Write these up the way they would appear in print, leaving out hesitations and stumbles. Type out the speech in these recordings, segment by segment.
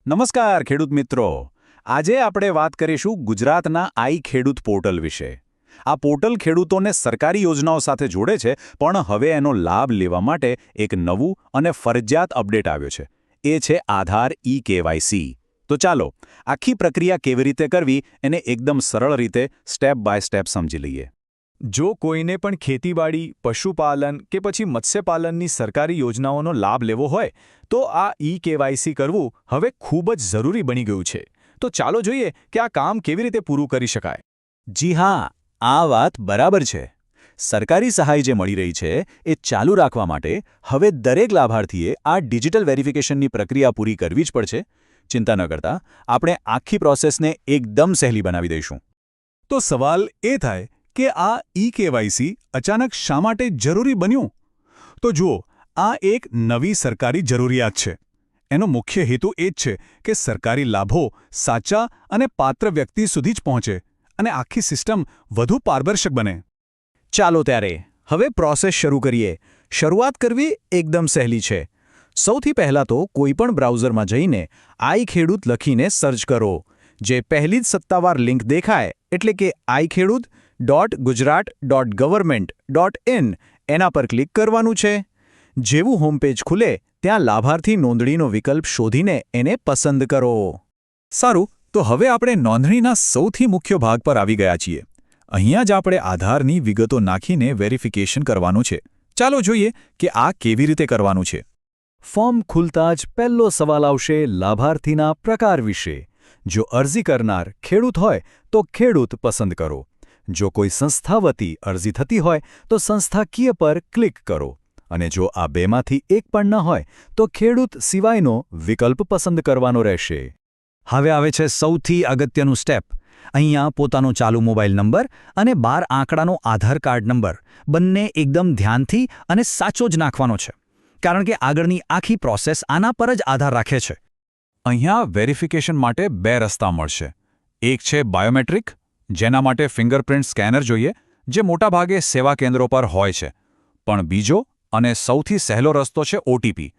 નમસ્કાર ખેડૂત મિત્રો. આજે આપણે વાત કરીશું ગુજરાતના આઈ ખેડૂત પોર્ટલ વિશે. આ પોર્ટલ ખેડૂતોને સરકારી યોજનાઓ સાથે જોડે છે, પણ હવે એનો લાભ લેવા માટે એક નવું અને ફરજિયાત અપડેટ આવ્યો છે. એ છે આધાર ઈ-કેવાયસી. તો ચાલો આખી પ્રક્રિયા કેવી રીતે કરવી એને એકદમ સરળ રીતે સ્ટેપ બાય સ્ટેપ સમજી લઈએ. જો કોઈને પણ ખેતીવાડી, પશુપાલન કે પછી મત્સ્યપાલનની સરકારી યોજનાઓનો લાભ લેવો હોય તો આ ઈ-કેવાયસી કરવું હવે ખૂબ જ જરૂરી બની ગયું છે. તો ચાલો જોઈએ કે આ કામ કેવી રીતે પૂરું કરી શકાય. જી હા, આ વાત બરાબર છે. સરકારી સહાય જે મળી રહી છે એ ચાલુ રાખવા માટે હવે દરેક લાભાર્થીએ આ ડિજિટલ વેરિફિકેશનની પ્રક્રિયા પૂરી કરવી જ પડશે. ચિંતા ન કરતા, આપણે આખી પ્રોસેસને એકદમ સહેલી બનાવી દઈશું. તો સવાલ એ થાય કે આ ઈ-કેવાયસી અચાનક શા માટે જરૂરી બન્યું? તો જુઓ, આ એક નવી સરકારી જરૂરિયાત છે. એનો મુખ્ય હેતુ એ જ છે કે સરકારી લાભો સાચા અને પાત્ર વ્યક્તિ સુધી જ પહોંચે અને આખી સિસ્ટમ વધુ પારદર્શક બને. ચાલો ત્યારે હવે પ્રોસેસ શરૂ કરીએ. શરૂઆત કરવી એકદમ સહેલી છે. સૌથી પહેલાં તો કોઈપણ બ્રાઉઝરમાં જઈને આઈ ખેડૂત લખીને સર્ચ કરો. જે પહેલી જ સત્તાવાર લિંક દેખાય એટલે કે iKhedoot.gujarat.government.in એના પર ક્લિક કરવાનું છે. જેવું હોમપેજ ખુલે ત્યાં લાભાર્થી નોંધણીનો વિકલ્પ શોધીને એને પસંદ કરો. સારું, તો હવે આપણે નોંધણીના સૌથી મુખ્ય ભાગ પર આવી ગયા છીએ. અહીંયા જ આપણે આધારની વિગતો નાખીને વેરિફિકેશન કરવાનું છે. ચાલો જોઈએ કે આ કેવી રીતે કરવાનું છે. ફોર્મ ખુલતા જ પહેલો સવાલ આવશે લાભાર્થીના પ્રકાર વિશે. જો અરજી કરનાર ખેડૂત હોય તો ખેડૂત પસંદ કરો. જો કોઈ સંસ્થા વતી અરજી થતી હોય તો સંસ્થાકીય પર ક્લિક કરો. અને જો આ બેમાંથી એક પણ ન હોય તો ખેડૂત સિવાયનો વિકલ્પ પસંદ કરવાનો રહેશે. હવે આવે છે સૌથી અગત્યનું સ્ટેપ. અહીંયા પોતાનો ચાલુ મોબાઈલ નંબર અને 12 આંકડાનો આધાર કાર્ડ નંબર બંને એકદમ ધ્યાનથી અને સાચો જ નાખવાનો છે. કારણ કે આગળની આખી પ્રોસેસ આના પર જ આધાર રાખે છે. અહીંયા વેરિફિકેશન માટે 2 રસ્તા મળશે. એક છે બાયોમેટ્રિક, જેના માટે ફિંગરપ્રિન્ટ સ્કેનર જોઈએ, જે મોટાભાગે સેવા કેન્દ્રો પર હોય છે. પણ બીજો અને સૌથી સહેલો રસ્તો છે ઓટીપી.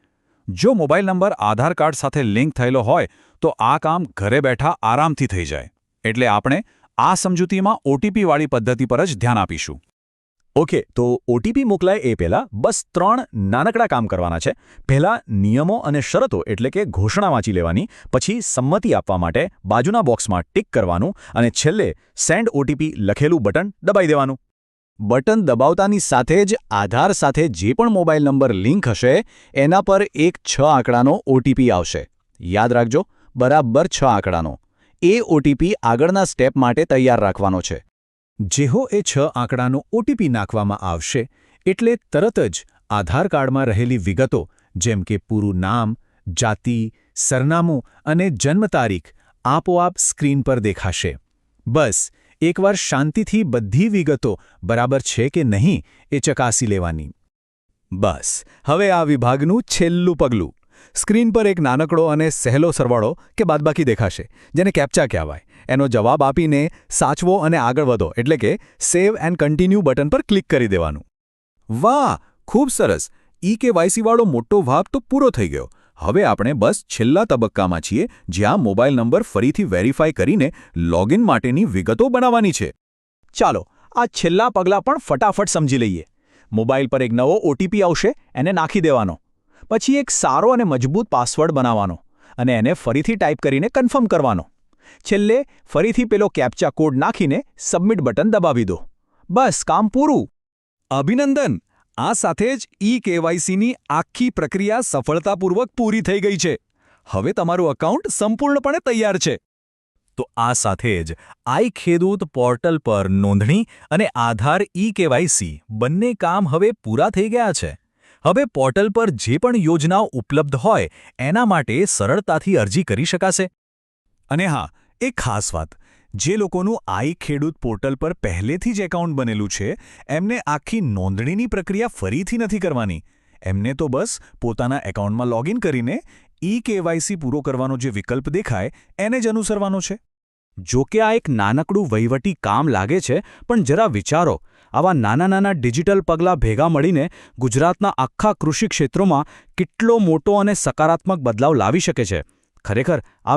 જો મોબાઈલ નંબર આધાર કાર્ડ સાથે લિંક થયેલો હોય તો આ કામ ઘરે બેઠા આરામથી થઈ જાય. એટલે આપણે આ સમજૂતીમાં ઓટીપીવાળી પદ્ધતિ પર જ ધ્યાન આપીશું. ઓકે, તો ઓટીપી મોકલાય એ પહેલાં બસ 3 નાનકડા કામ કરવાના છે. પહેલાં નિયમો અને શરતો એટલે કે ઘોષણા વાંચી લેવાની, પછી સંમતિ આપવા માટે બાજુના બોક્સમાં ટિક કરવાનું અને છેલ્લે સેન્ડ ઓટીપી લખેલું બટન દબાવી દેવાનું. બટન દબાવતાની સાથે જ આધાર સાથે જે પણ મોબાઈલ નંબર લિંક હશે એના પર એક 6 આંકડાનો ઓટીપી આવશે. યાદ રાખજો, બરાબર 6 આંકડાનો. એ ઓટીપી આગળના સ્ટેપ માટે તૈયાર રાખવાનો છે. જેહો એ 6 આંકડાનો ઓટીપી નાખવામાં આવશે એટલે તરત જ આધાર કાર્ડમાં રહેલી વિગતો જેમ કે પૂરું નામ, જાતિ, સરનામું અને જન્મ તારીખ આપોઆપ સ્ક્રીન પર દેખાશે. બસ એકવાર શાંતિથી બધી વિગતો બરાબર છે કે નહીં એ ચકાસી લેવાની. બસ હવે આ વિભાગનું છેલ્લું પગલું. સ્ક્રીન પર એક નાનકડો અને સહેલો સરવાળો કે બાદબાકી દેખાશે, જેને કેપ્ચા કહેવાય. એનો જવાબ આપીને સાચવો અને આગળ વધો એટલે કે સેવ એન્ડ કન્ટિન્યુ બટન પર ક્લિક કરી દેવાનું. વાહ, ખૂબ સરસ. ઈ-કેવાયસીવાળો મોટો ભાગ તો પૂરો થઈ ગયો. હવે આપણે બસ છેલ્લા તબક્કામાં છીએ, જ્યાં મોબાઈલ નંબર ફરીથી વેરીફાઈ કરીને લોગિન માટેની વિગતો બનાવવાની છે. ચાલો આ છેલ્લા પગલાં પણ ફટાફટ સમજી લઈએ. મોબાઈલ પર એક નવો ઓટીપી આવશે, એને નાખી દેવાનો. પછી એક સારો અને મજબૂત પાસવર્ડ બનાવવાનો અને એને ફરીથી ટાઈપ કરીને કન્ફર્મ કરવાનો. છેલ્લે ફરીથી પેલો કેપ્ચા કોડ નાખીને સબમિટ બટન દબાવી દો. બસ કામ પૂરું. અભિનંદન! આ સાથે જ ઈ-કેવાયસીની આખી પ્રક્રિયા સફળતાપૂર્વક પૂરી થઈ ગઈ છે. હવે તમારું એકાઉન્ટ સંપૂર્ણપણે તૈયાર છે. તો આ સાથે જ આઈ ખેડૂત પોર્ટલ પર નોંધણી અને આધાર ઈ-કેવાયસી બંને કામ હવે પૂરા થઈ ગયા છે. હવે પોર્ટલ પર જે પણ યોજનાઓ ઉપલબ્ધ હોય એના માટે સરળતાથી અરજી કરી શકાશે. અને હા, એક ખાસ વાત, જે લોકોનું આઈ ખેડૂત પોર્ટલ પર પહેલેથી જ એકાઉન્ટ બનેલું છે એમને આખી નોંધણીની પ્રક્રિયા ફરીથી નથી કરવાની. એમને તો બસ પોતાના એકાઉન્ટમાં લોગિન કરીને ઈ-કેવાયસી પૂરો કરવાનો જે વિકલ્પ દેખાય એને જ અનુસરવાનો છે. જો કે આ એક નાનકડું વહીવટી કામ લાગે છે, પણ જરા વિચારો, આવા નાના ડિજિટલ પગલાં ભેગા મળીને ગુજરાતના આખા કૃષિ ક્ષેત્રોમાં કેટલો મોટો અને સકારાત્મક બદલાવ લાવી શકે છે. ખરેખર આ